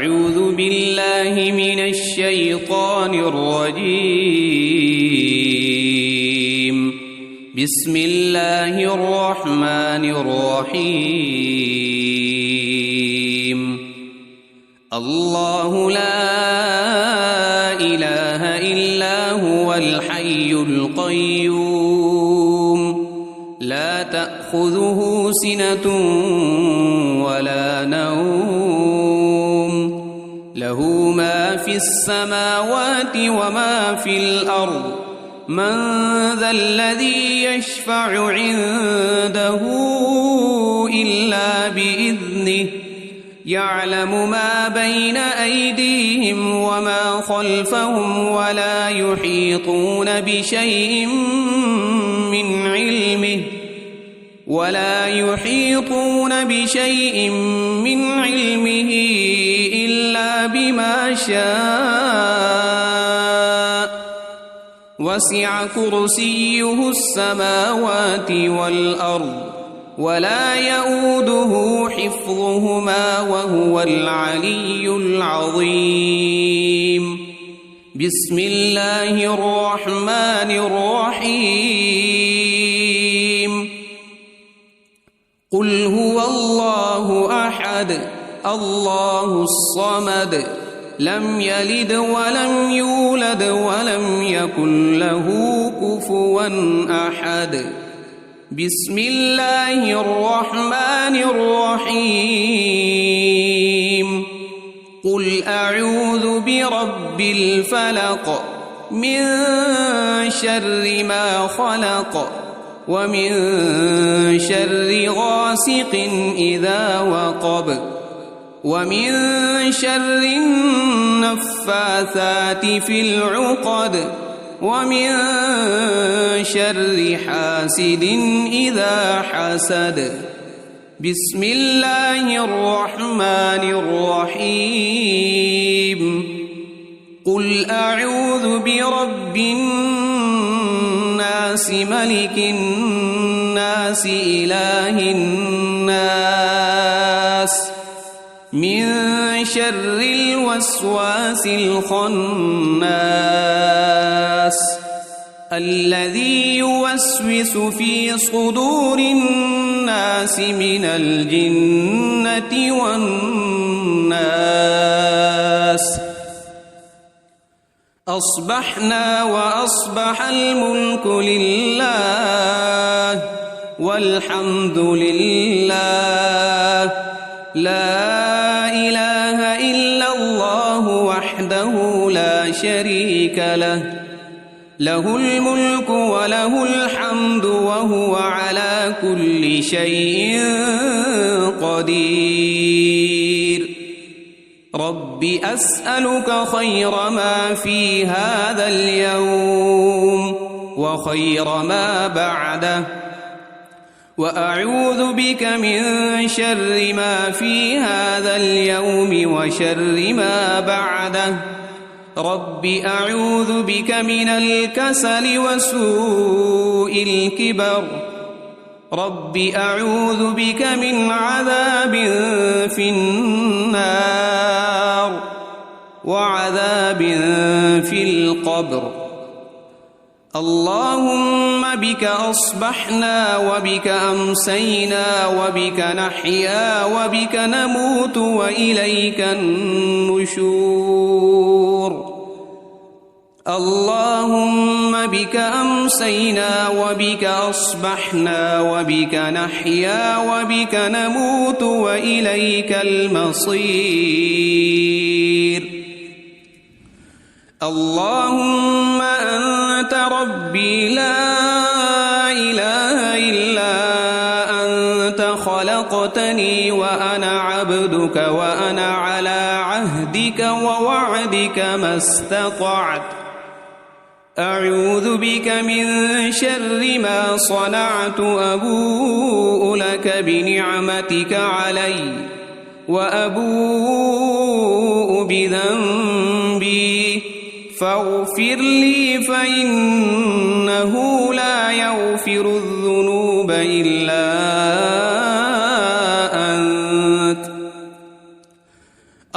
أعوذ بالله من الشيطان الرجيم. بسم الله الرحمن الرحيم. الله لا إله إلا هو الحي القيوم لا تأخذه سنة ولا نوم له ما في السماوات وما في الأرض من ذا الذي يشفع عنده إلا بإذنه يعلم ما بين أيديهم وما خلفهم ولا يحيطون بشيء من علمه إلا بما شاء وسع كرسيه السماوات والأرض ولا يؤوده حفظهما وهو العلي العظيم. بسم الله الرحمن الرحيم. قل هو الله أحد الله الصمد لم يلد ولم يولد ولم يكن له كفوا أحد. بسم الله الرحمن الرحيم. قل أعوذ برب الفلق من شر ما خلق ومن شر غاسق إذا وقب ومن شر النفاثات في العقد ومن شر حاسد إذا حسد. بسم الله الرحمن الرحيم. قل أعوذ برب الناس ملك الناس إله الناس من شر الوسواس الخناس الذي يوسوس في صدور الناس من الجنة والناس. أصبحنا وأصبح الملك لله والحمد لله لا إله إلا الله وحده لا شريك له له الملك وله الحمد وهو على كل شيء قدير. رب أسألك خير ما في هذا اليوم وخير ما بعده وأعوذ بك من شر ما في هذا اليوم وشر ما بعده. رب أعوذ بك من الكسل وسوء الكبر. رب أعوذ بك من عذاب في النار وعذاب في القبر. اللهم بك أصبحنا وبك أمسينا وبك نحيا وبك نموت وإليك النشور. اللهم بك أمسينا وبك أصبحنا وبك نحيا وبك نموت وإليك المصير. اللهم أنت ربي لا إله إلا أنت خلقتني وأنا عبدك وأنا على عهدك ووعدك ما استطعت. أعوذ بك من شر ما صنعت أبوء لك بنعمتك علي وأبوء بذنبي فاغفر لي فإنه لا يغفر الذنوب إلا أنت.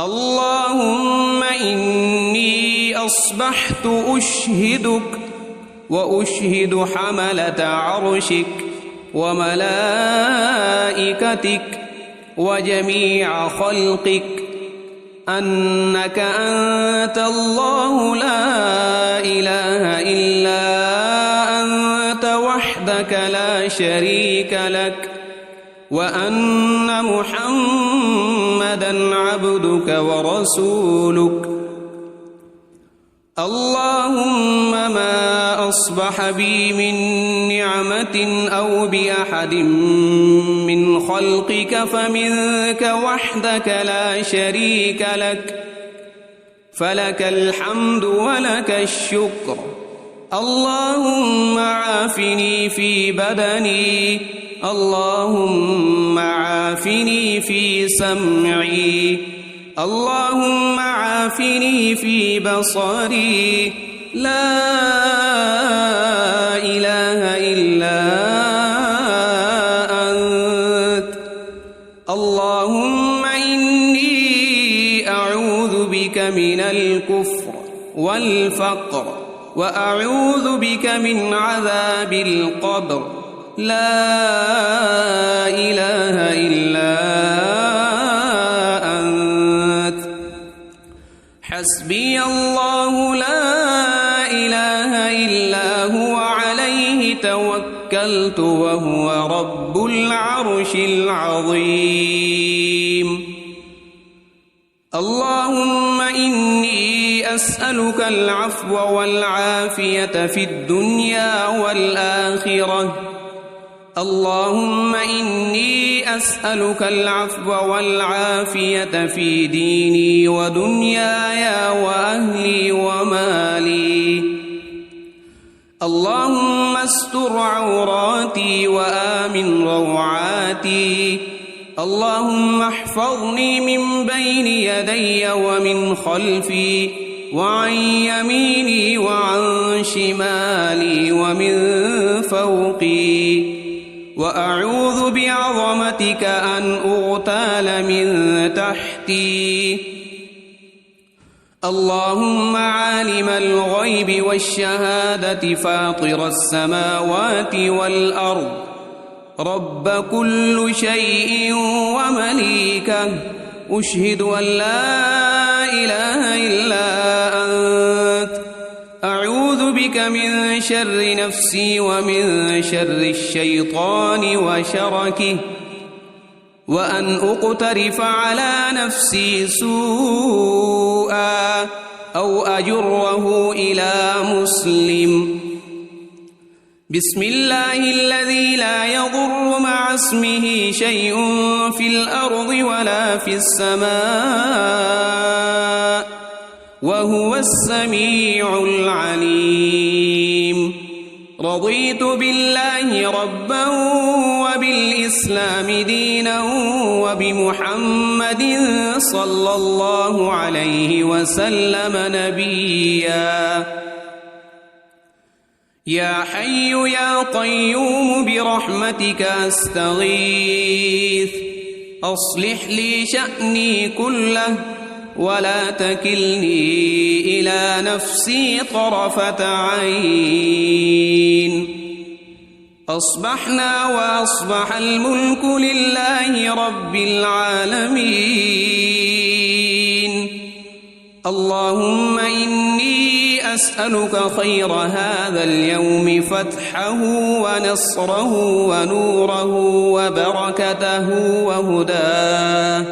اللهم إني أصبحت أشهدك وأشهد حملة عرشك وملائكتك وجميع خلقك أنك أنت الله لا إله إلا أنت وحدك لا شريك لك وأن محمدًا عبدك ورسولك. اللهم ما أصبح بي من نعمة أو بأحد من خلقك فمنك وحدك لا شريك لك، فلك الحمد ولك الشكر. اللهم عافني في بدني، اللهم عافني في سمعي، اللهم عافني في بصري، لا إله إلا أنت. اللهم إني أعوذ بك من الكفر والفقر وأعوذ بك من عذاب القبر، لا إله إلا أنت. حسبي الله لا إله إلا هو عليه توكلت وهو رب العرش العظيم. اللهم إني أسألك العفو والعافية في الدنيا والآخرة. اللهم إني أسألك العفو والعافية في ديني ودنياي وأهلي ومالي. اللهم استر عوراتي وآمن روعاتي. اللهم احفظني من بين يدي ومن خلفي وعن يميني وعن شمالي ومن فوقي، وأعوذ بعظمتك أن أغتال من تحتي. اللهم عالم الغيب والشهادة فاطر السماوات والأرض، رب كل شيء ومليكه، أشهد أن لا إله إلا أنت. أعوذ بك من شر نفسي ومن شر الشيطان وشركه، وأن أقترف على نفسي سوءا أو أجره إلى مسلم. بسم الله الذي لا يضر مع اسمه شيء في الأرض ولا في السماء وهو السميع العليم. رضيت بالله ربا وبالإسلام دينا وبمحمد صلى الله عليه وسلم نبيا. يا حي يا قيوم برحمتك أستغيث، أصلح لي شأني كله ولا تكلني إلى نفسي طرفة عين. أصبحنا وأصبح الملك لله رب العالمين. اللهم إني أسألك خير هذا اليوم فتحه ونصره ونوره وبركته وهداه،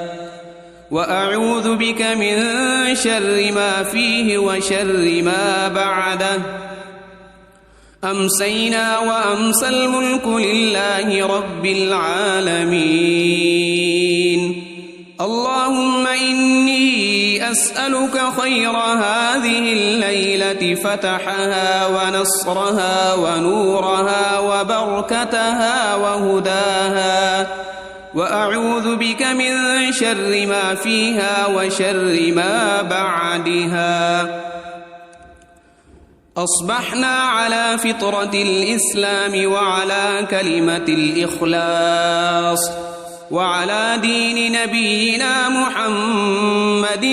وأعوذ بك من شر ما فيه وشر ما بعده. أمسينا وأمسى الملك لله رب العالمين. اللهم إني أسألك خير هذه الليلة فتحها ونصرها ونورها وبركتها وهداها، وأعوذ بك من شر ما فيها وشر ما بعدها. أصبحنا على فطرة الإسلام وعلى كلمة الإخلاص، وعلى دين نبينا محمد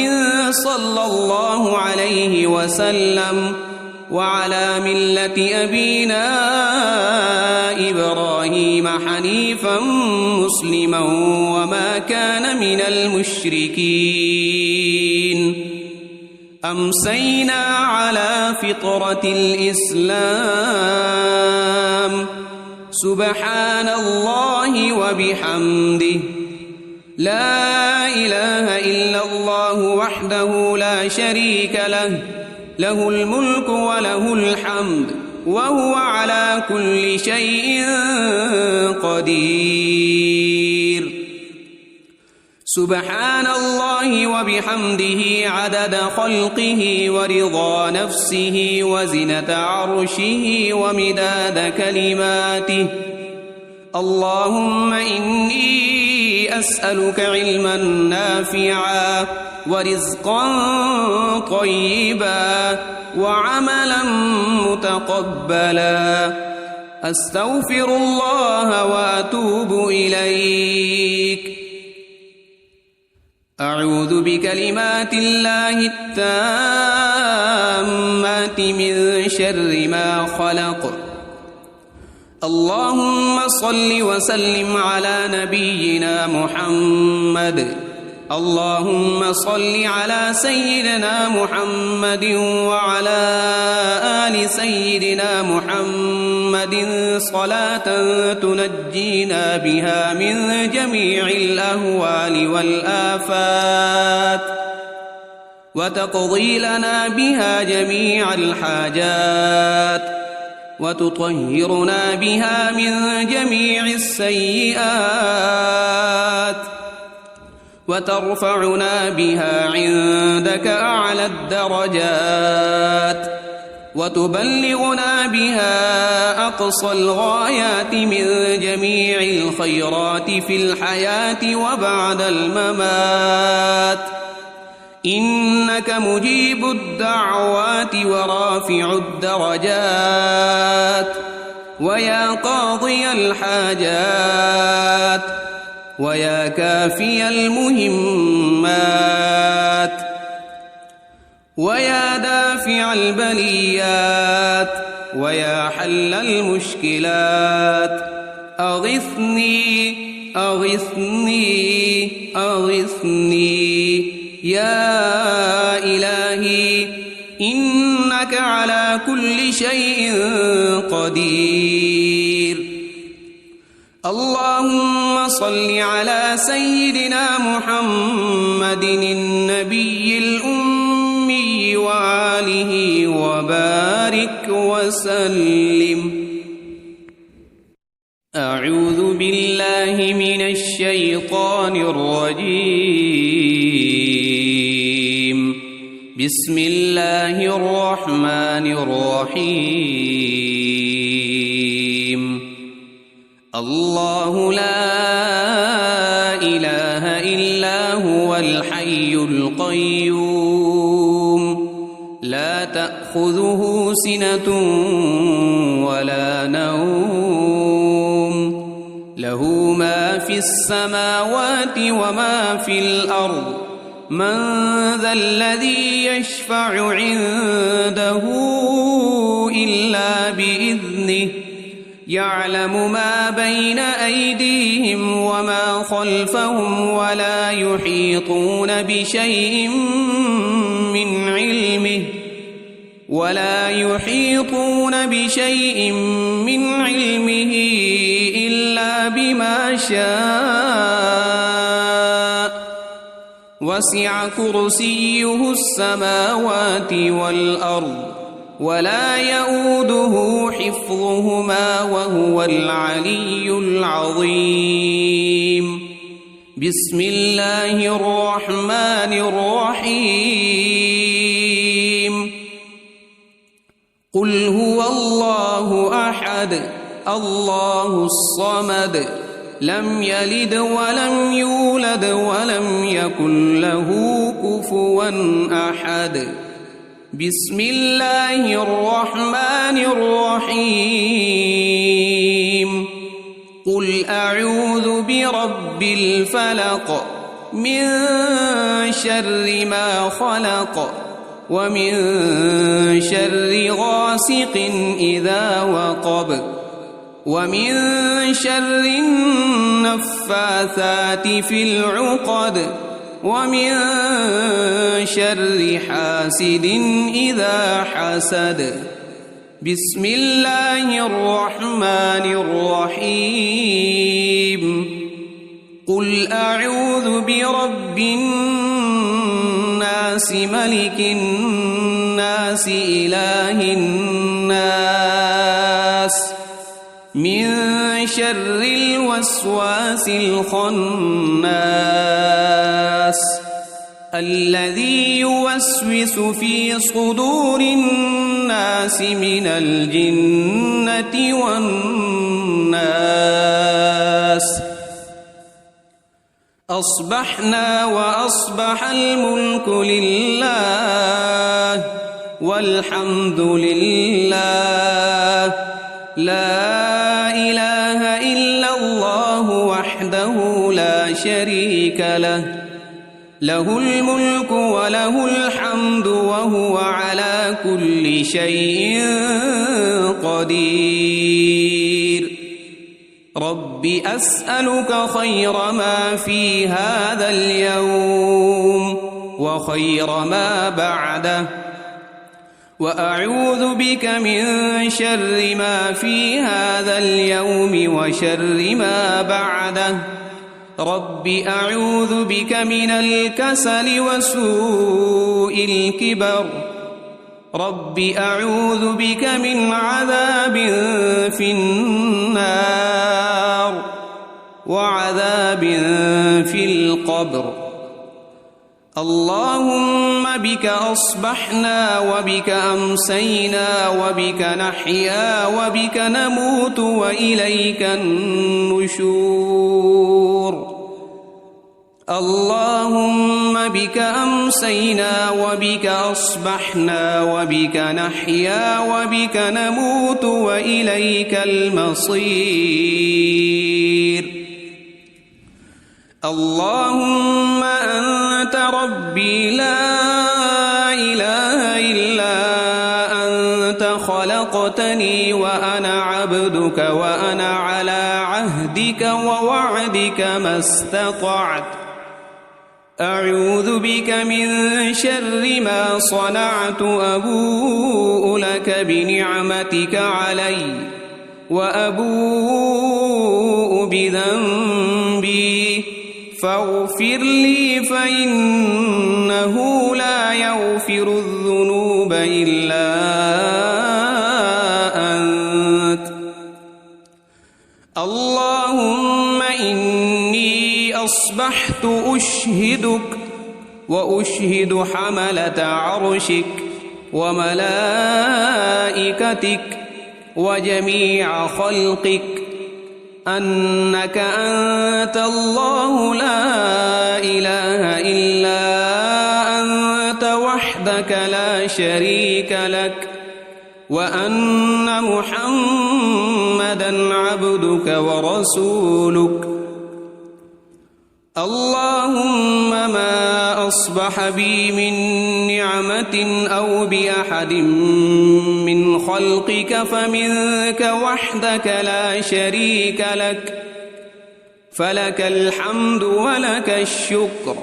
صلى الله عليه وسلم وعلى ملة أبينا إبراهيم حنيفا مسلما وما كان من المشركين أمسينا على فطرة الإسلام سبحان الله وبحمده لا إله إلا الله وحده لا شريك له له الملك وله الحمد وهو على كل شيء قدير سبحان الله وبحمده عدد خلقه ورضا نفسه وزنة عرشه ومداد كلماته اللهم إني أسألك علما نافعا ورزقا طيبا وعملا متقبلا أستغفر الله وأتوب إليك أعوذ بكلمات الله التامات من شر ما خلق اللهم صل وسلم على نبينا محمد اللهم صل على سيدنا محمد وعلى آل سيدنا محمد صلاة تنجينا بها من جميع الأهوال والآفات وتقضي لنا بها جميع الحاجات وتطهرنا بها من جميع السيئات وترفعنا بها عندك أعلى الدرجات وتبلغنا بها أقصى الغايات من جميع الخيرات في الحياة وبعد الممات إنك مجيب الدعوات ورافع الدرجات ويا قاضي الحاجات ويا كافي المهمات ويا دافع البليات ويا حل المشكلات أغثني أغثني أغثني يا إلهي إنك على كل شيء قدير اللهم صل على سيدنا محمد النبي الأمي وآله وبارك وسلم أعوذ بالله من الشيطان الرجيم بسم الله الرحمن الرحيم الله لا إله إلا هو الحي القيوم لا تأخذه سنة ولا نوم له ما في السماوات وما في الأرض من ذا الذي يشفع عنده إلا بإذنه يعلم ما بين أيديهم وما خلفهم ولا يحيطون بشيء من علمه إلا بما شاء وسع كرسيه السماوات والأرض ولا يؤوده حفظهما وهو العلي العظيم بسم الله الرحمن الرحيم قل هو الله أحد الله الصمد لم يلد ولم يولد ولم يكن له كفوا أحد بسم الله الرحمن الرحيم قل أعوذ برب الفلق من شر ما خلق ومن شر غاسق إذا وقب ومن شر النفاثات في العقد ومن شر حاسد إذا حسد. بسم الله الرحمن الرحيم. قل أعوذ برب الناس ملك الناس إله الناس من شر الوسواس الخناس الذي يوسوس في صدور الناس من الجنة والناس. أصبحنا وأصبح الملك لله والحمد لله لا إله إلا الله وحده لا شريك له له الملك وله الحمد وهو على كل شيء قدير. رب أسألك خير ما في هذا اليوم وخير ما بعده وأعوذ بك من شر ما في هذا اليوم وشر ما بعده. رب أعوذ بك من الكسل وسوء الكبر. رب أعوذ بك من عذاب في النار وعذاب في القبر. اللهم بك أصبحنا وبك أمسينا وبك نحيا وبك نموت وإليك النشور. اللهم بك أمسينا وبك أصبحنا وبك نحيا وبك نموت وإليك المصير. اللهم أنت ربي لا إله إلا أنت خلقتني وأنا عبدك وأنا على عهدك ووعدك ما استطعت. أعوذ بك من شر ما صنعت. أبوء لك بنعمتك علي وأبوء بذنبي فاغفر لي فإنه لا يغفر الذنوب إلا أنت. اللهم إني أصبحت أشهدك وأشهد حملة عرشك وملائكتك وجميع خلقك أنك أنت الله لا إله إلا أنت وحدك لا شريك لك وأن محمدًا عبدك ورسولك. اللهم ما أصبح بي من نعمة أو بأحد من خلقك فمنك وحدك لا شريك لك فلك الحمد ولك الشكر.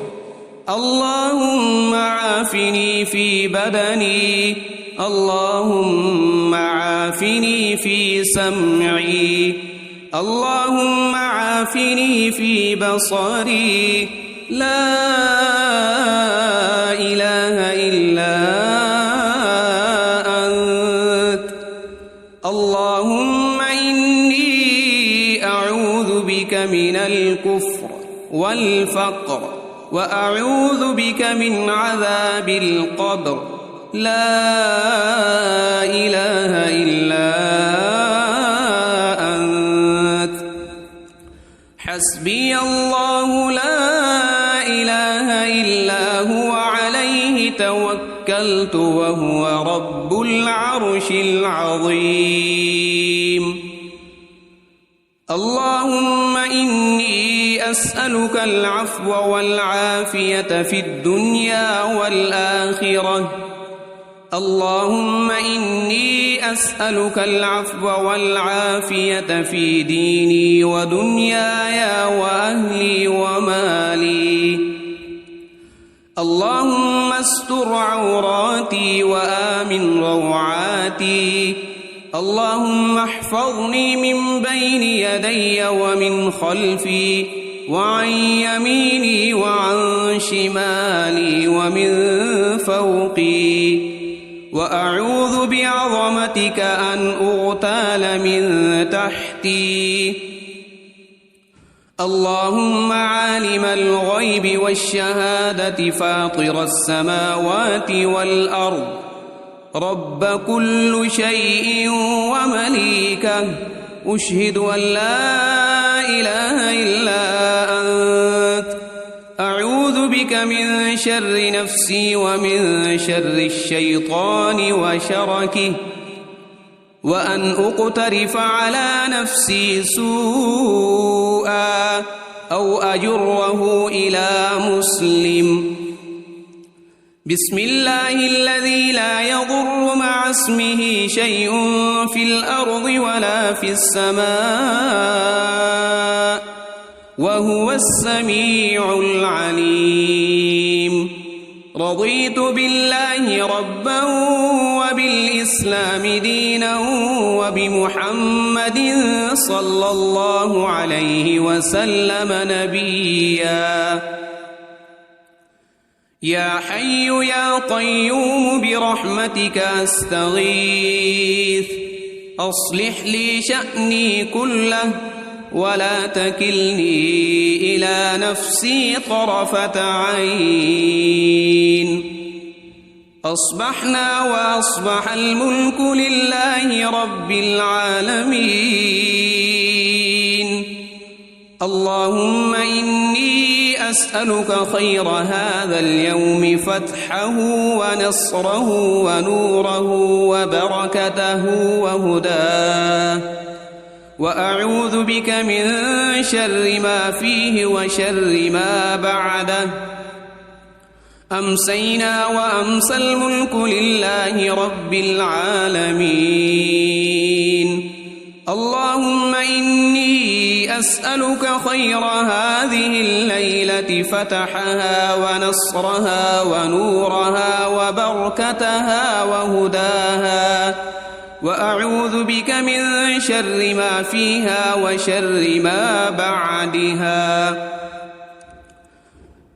اللهم عافني في بدني. اللهم عافني في سمعي. اللهم عافني في بصري. لا إله إلا أنت. اللهم إني أعوذ بك من الكفر والفقر وأعوذ بك من عذاب القبر. لا إله إلا أنت. حسبي الله لا إله إلا هو عليه توكلت وهو رب العرش العظيم. اللهم إني أسألك العفو والعافية في الدنيا والآخرة. اللهم إني أسألك العفو والعافية في ديني ودنياي وأهلي ومالي. اللهم استر عوراتي وآمن روعاتي. اللهم احفظني من بين يدي ومن خلفي وعن يميني وعن شمالي ومن فوقي، وأعوذ بعظمتك أن أغتال من تحتي. اللهم عالم الغيب والشهادة فاطر السماوات والأرض، رب كل شيء ومليكه، أشهد أن لا إله إلا أنت، أعوذ بك من شر نفسي ومن شر الشيطان وشركه، وأن أقترف على نفسي سوءا أو أجره إلى مسلم. بسم الله الذي لا يضر مع اسمه شيء في الأرض ولا في السماء، وهو السميع العليم. رضيت بالله ربا وبالإسلام دينا وبمحمد صلى الله عليه وسلم نبيا. يا حي يا قيوم برحمتك أستغيث، أصلح لي شأني كله ولا تكلني إلى نفسي طرفة عين. أصبحنا وأصبح الملك لله رب العالمين. اللهم إني أسألك خير هذا اليوم، فتحه ونصره ونوره وبركته وهداه، وأعوذ بك من شر ما فيه وشر ما بعده. أمسينا وأمسى الملك لله رب العالمين. اللهم إني أسألك خير هذه الليلة، فتحها ونصرها ونورها وبركتها وهداها، وأعوذ بك من شر ما فيها وشر ما بعدها.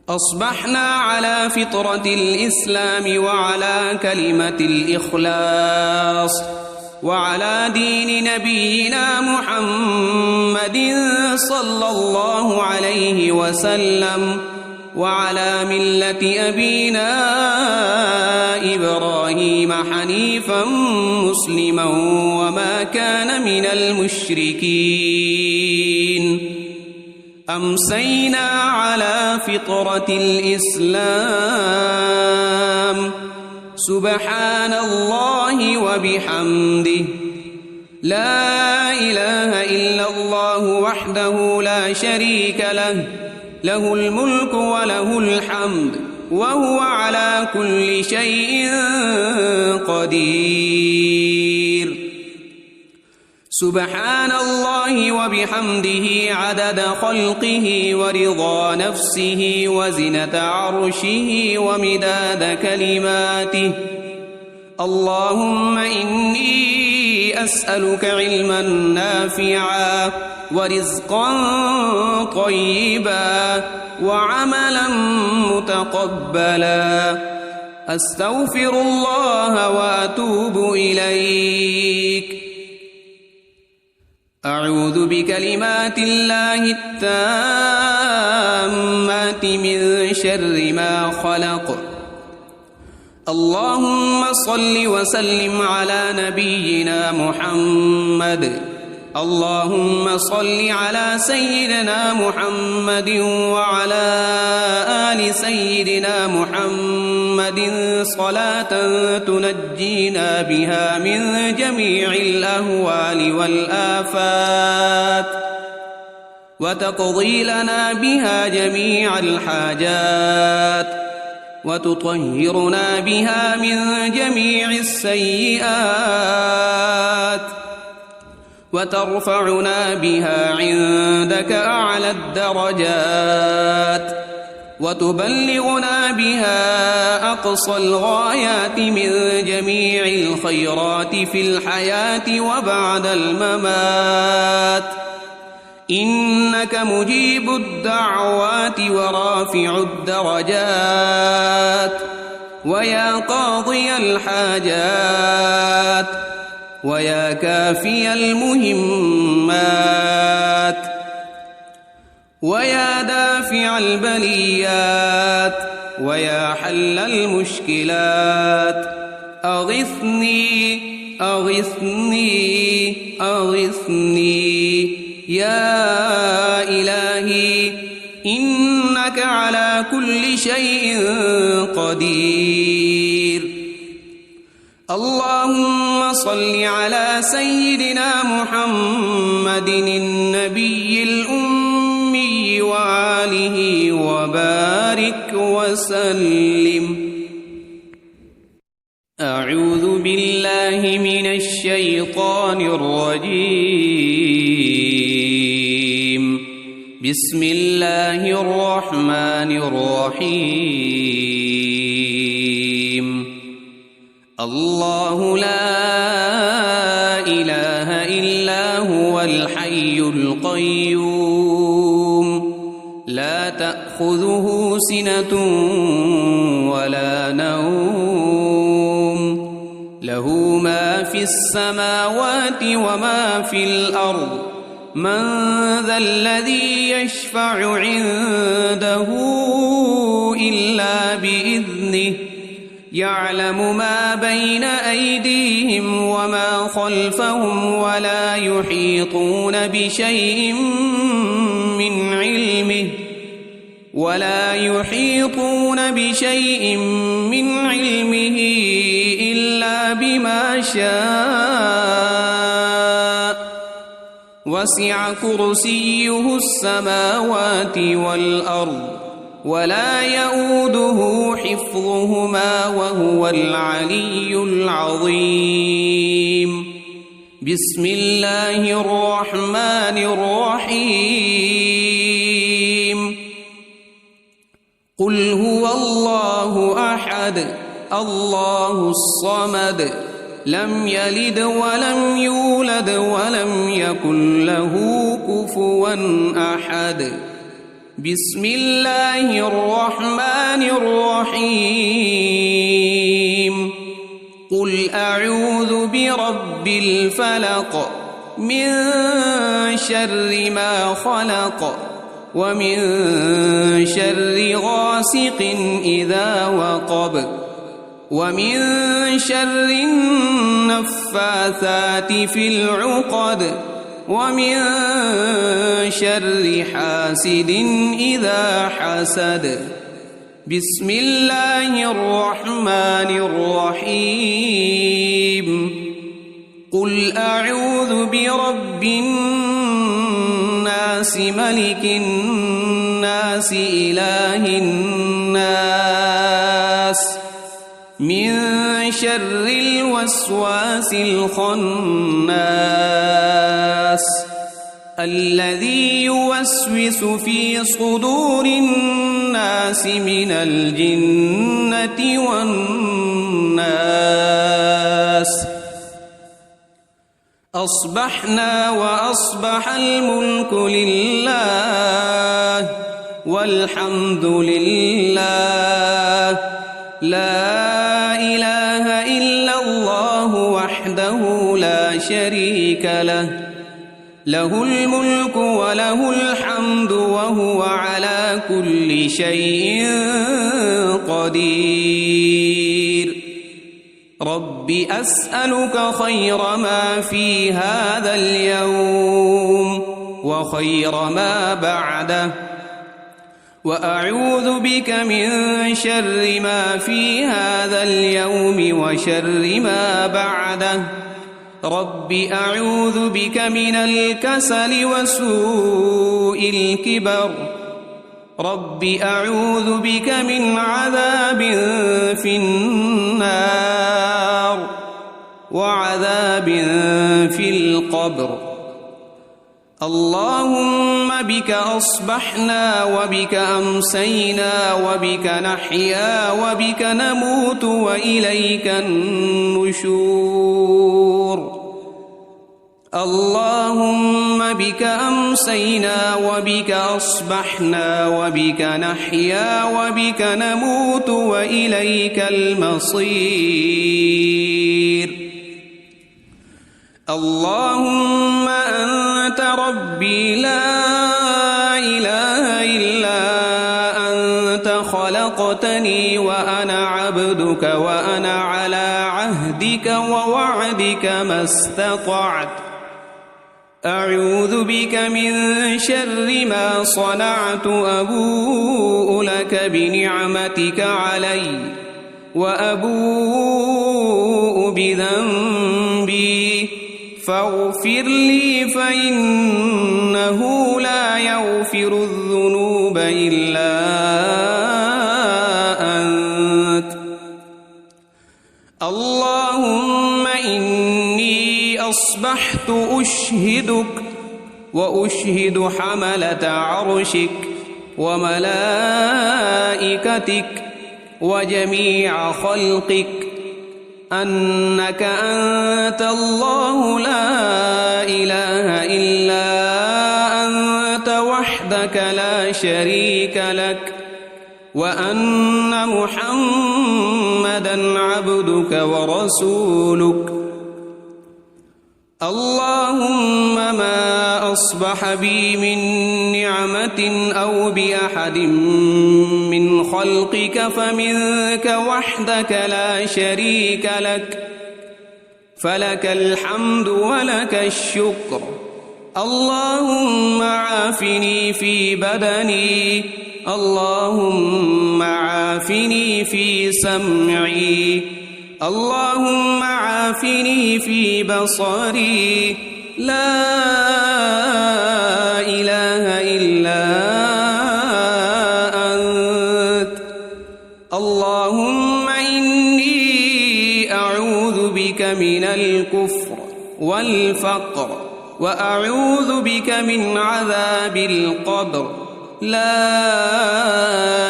أصبحنا على فطرة الإسلام وعلى كلمة الإخلاص وعلى دين نبينا محمد صلى الله عليه وسلم، وعلى ملة أبينا إبراهيم حنيفا مسلما وما كان من المشركين. أمسينا على فطرة الإسلام. سبحان الله وبحمده، لا إله إلا الله وحده لا شريك له، له الملك وله الحمد وهو على كل شيء قدير. سبحان الله وبحمده عدد خلقه ورضا نفسه وزنة عرشه ومداد كلماته. اللهم إني أسألك علما نافعا ورزقا طيبا وعملا متقبلا. أستغفر الله وأتوب إليك. أعوذ بكلمات الله التامات من شر ما خلق. اللهم صل وسلم على نبينا محمد. اللهم صل على سيدنا محمد وعلى آل سيدنا محمد صلاة تنجينا بها من جميع الأهوال والآفات وتقضي لنا بها جميع الحاجات وتطهرنا بها من جميع السيئات وترفعنا بها عندك أعلى الدرجات وتبلغنا بها أقصى الغايات من جميع الخيرات في الحياة وبعد الممات إنك مجيب الدعوات ورافع الدرجات ويا قاضي الحاجات ويا كافي المهمات ويا دافع البليات ويا حل المشكلات أغثني أغثني أغثني يا إلهي إنك على كل شيء قدير. اللهم صل على سيدنا محمد النبي الأمي وآله وبارك وسلم. أعوذ بالله من الشيطان الرجيم. بسم الله الرحمن الرحيم. الله لا إله إلا هو الحي القيوم لا تأخذه سنة ولا نوم له ما في السماوات وما في الأرض من ذا الذي يشفع عنده إلا بإذنه يعلم ما بين أيديهم وما خلفهم ولا يحيطون بشيء من علمه إلا بما شاء وسع كرسيه السماوات والأرض ولا يؤوده حفظهما وهو العلي العظيم. بسم الله الرحمن الرحيم. قل هو الله أحد الله الصمد لم يلد ولم يولد ولم يكن له كفوا أحد. بسم الله الرحمن الرحيم. قل أعوذ برب الفلق من شر ما خلق ومن شر غاسق إذا وقب ومن شر النفاثات في العقد ومن شر حاسد إذا حسد. بسم الله الرحمن الرحيم. قل أعوذ برب الناس ملك الناس إله الناس من شر الوسواس الخناس الذي يوسوس في صدور الناس من الجنة والناس. أصبحنا وأصبح الملك لله والحمد لله لا إله إلا الله وحده لا شريك له له الملك وله الحمد وهو على كل شيء قدير. رب أسألك خير ما في هذا اليوم وخير ما بعده وأعوذ بك من شر ما في هذا اليوم وشر ما بعده رب أعوذ بك من الكسل وسوء الكبر رب أعوذ بك من عذاب في النار وعذاب في القبر اللهم بك أصبحنا وبك أمسينا وبك نحيا وبك نموت وإليك النشور اللهم بك أمسينا وبك أصبحنا وبك نحيا وبك نموت وإليك المصير اللهم أنت ربي لا إله إلا أنت خلقتني وأنا عبدك وأنا على عهدك ووعدك ما استطعت أعوذ بك من شر ما صنعت أبوء لك بنعمتك علي وأبوء بذنبي فاغفر لي فإنه لا يغفر الذنوب إلا أنت اللهم إني أصبحت أشهدك وأشهد حملة عرشك وملائكتك وجميع خلقك أنك أنت الله لا إله إلا أنت وحدك لا شريك لك وأن محمدًا عبدك ورسولك اللهم ما أصبح بي من نعمة أو بأحد من خلقك فمنك وحدك لا شريك لك فلك الحمد ولك الشكر اللهم عافني في بدني اللهم عافني في سمعي اللهم عافني في بصري لا إله إلا أنت اللهم إني أعوذ بك من الكفر والفقر وأعوذ بك من عذاب القبر لا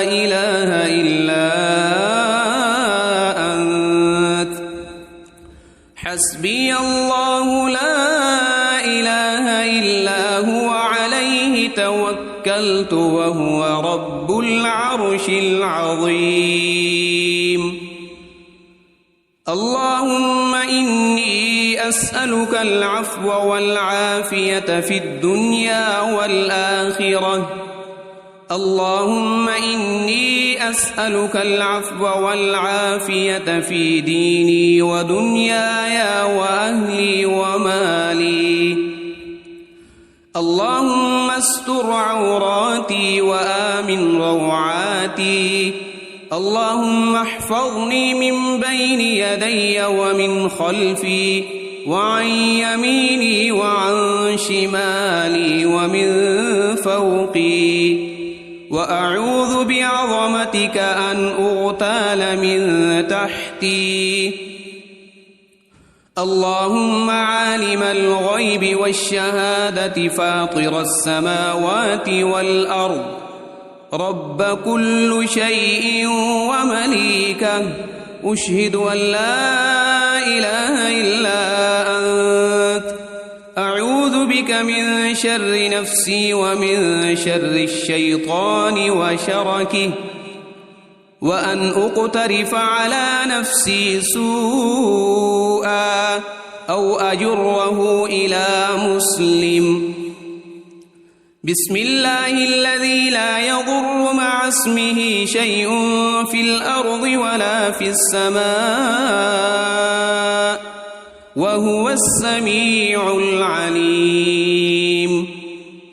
إله إلا أنت حسبي الله لا إله إلا هو عليه توكلت وهو رب العرش العظيم اللهم إني أسألك العفو والعافية في الدنيا والآخرة اللهم إني أسألك العفو والعافية في ديني ودنياي وأهلي ومالي اللهم استر عوراتي وآمن روعاتي اللهم احفظني من بين يدي ومن خلفي وعن يميني وعن شمالي ومن فوقي وأعوذ بعظمتك أن أغتال من تحتي اللهم عالم الغيب والشهادة فاطر السماوات والأرض رب كل شيء ومليكه أشهد أن لا إله إلا أنت أعوذ بك من شر نفسي ومن شر الشيطان وشركه وأن أقترف على نفسي سوءا أو أجره إلى مسلم بسم الله الذي لا يضر مع اسمه شيء في الأرض ولا في السماء وهو السميع العليم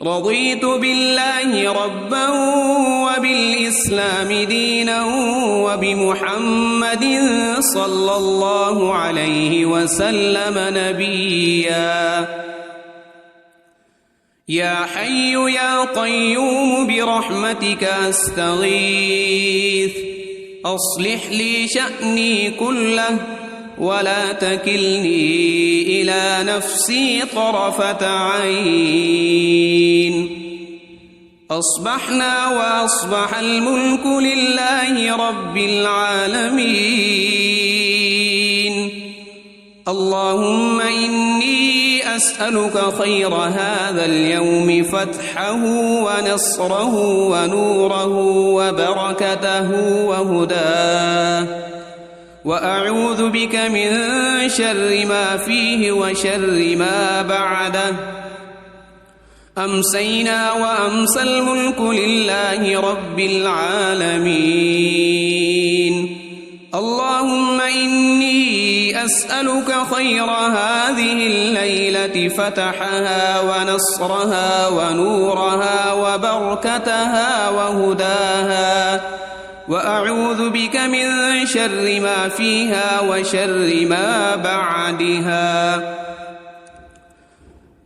رضيت بالله ربا وبالإسلام دينا وبمحمد صلى الله عليه وسلم نبيا يا حي يا قيوم برحمتك أستغيث أصلح لي شأني كله ولا تكلني إلى نفسي طرفة عين أصبحنا وأصبح الملك لله رب العالمين اللهم إني أسألك خير هذا اليوم فتحه ونصره ونوره وبركته وهداه وأعوذ بك من شر ما فيه وشر ما بعده أمسينا وأمسى الملك لله رب العالمين اللهم إني أسألك خير هذه الليلة فتحها ونصرها ونورها وبركتها وهداها وأعوذ بك من شر ما فيها وشر ما بعدها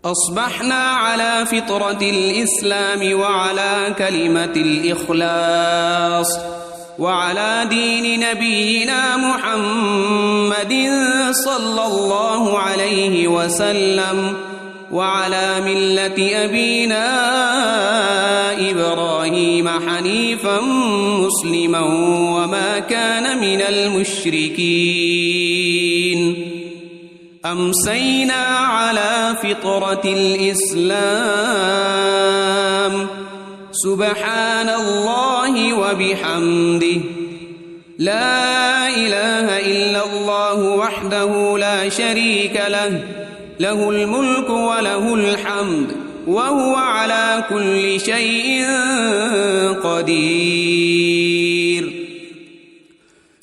أصبحنا على فطرة الإسلام وعلى كلمة الإخلاص وعلى دين نبينا محمد صلى الله عليه وسلم وعلى ملة أبينا إبراهيم حنيفا مسلما وما كان من المشركين أمسينا على فطرة الإسلام سبحان الله وبحمده لا إله إلا الله وحده لا شريك له له الملك وله الحمد وهو على كل شيء قدير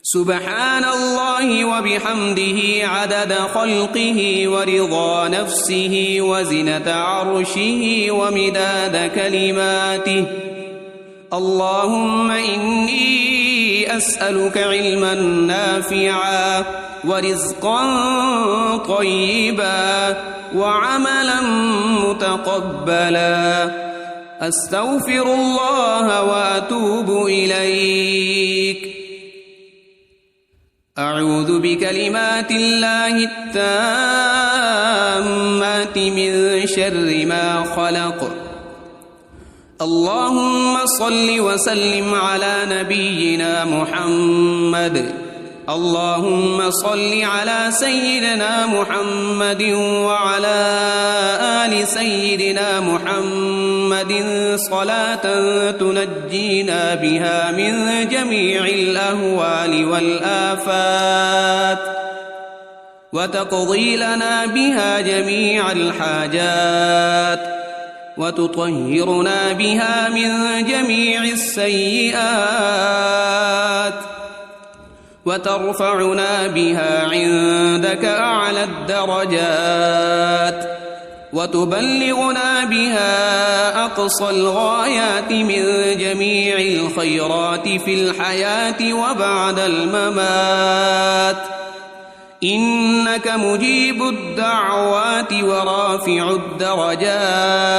سبحان الله وبحمده عدد خلقه ورضا نفسه وزنة عرشه ومداد كلماته اللهم إني أسألك علما نافعا ورزقا طيبا وعملا متقبلا أستغفر الله وأتوب إليك أعوذ بكلمات الله التامات من شر ما خلق اللهم صل وسلم على نبينا محمد اللهم صل على سيدنا محمد وعلى آل سيدنا محمد صلاة تنجينا بها من جميع الأهوال والآفات وتقضي لنا بها جميع الحاجات وتطهرنا بها من جميع السيئات وترفعنا بها عندك أعلى الدرجات وتبلغنا بها أقصى الغايات من جميع الخيرات في الحياة وبعد الممات إنك مجيب الدعوات ورافع الدرجات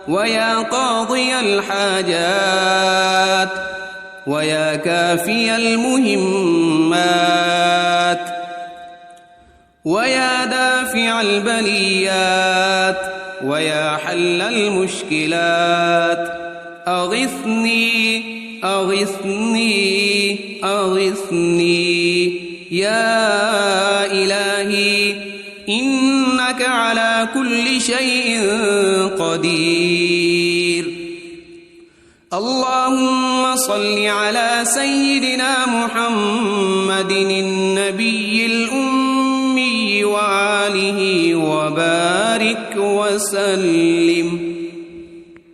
ويا قاضي الحاجات ويا كافي المهمات ويا دافع البليات ويا حل المشكلات أغثني أغثني أغثني يا إلهي إنك على كل شيء قدير اللهم صل على سيدنا محمد النبي الأمي وآله وبارك وسلم